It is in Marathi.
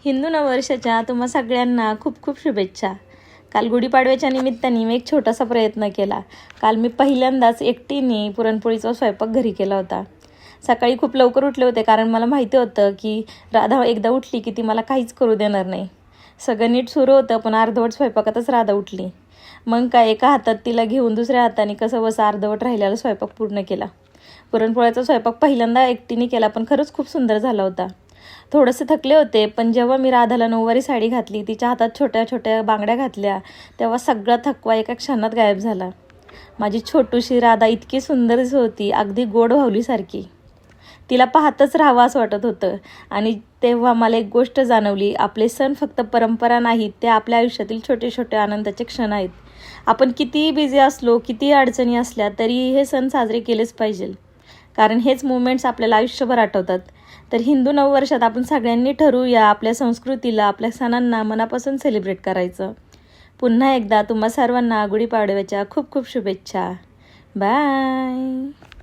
हिंदू नववर्षाच्या तुम्हा सगळ्यांना खूप खूप शुभेच्छा। काल गुढीपाडव्याच्या निमित्ताने मी एक छोटासा प्रयत्न केला। काल मी पहिल्यांदाच एकटीने पुरणपोळीचा स्वयंपाक घरी केला होता। सकाळी खूप लवकर उठले होते कारण मला माहिती होतं की राधा एकदा उठली की ती मला काहीच करू देणार नाही। सगळं नीट सुरू होतं पण अर्धवट स्वयंपाकातच राधा उठली। मग काय एका हातात तिला घेऊन दुसऱ्या हाताने कसं बसं अर्धवट राहिलेला स्वयंपाक पूर्ण केला। पुरणपोळ्याचा स्वयंपाक पहिल्यांदा एकटीने केला पण खरंच खूप सुंदर झाला होता। थोडेसे थकले होते पण जेव्हा मी राधाला नऊवारी साडी घातली, तिच्या हातात छोट्या छोट्या बांगड्या घातल्या, तेव्हा सगळा थकवा एका क्षणात गायब झाला। माझी छोटूशी राधा इतकी सुंदर दिसत होती, अगदी गोड व्हावलीसारखी। तिला पाहतच राहावं असं वाटत होतं। आणि तेव्हा मला एक गोष्ट जाणवली, आपले सण फक्त परंपरा नाहीत, ते आपल्या आयुष्यातील छोटे छोटे आनंदाचे क्षण आहेत। आपण कितीही बिझी असलो, कितीही अडचणी असल्या तरी हे सण साजरे केलेच पाहिजे, कारण हेच मोमेंट्स आपल्याला आयुष्यभर आठवतात। तर हिंदू नववर्षात आपण सगळ्यांनी ठरवूया आपल्या संस्कृतीला, आपल्या सणांना मनापासून सेलिब्रेट करायचं। पुन्हा एकदा तुम्हा सर्वांना गुढीपाडव्याच्या खूप खूप शुभेच्छा। बाय।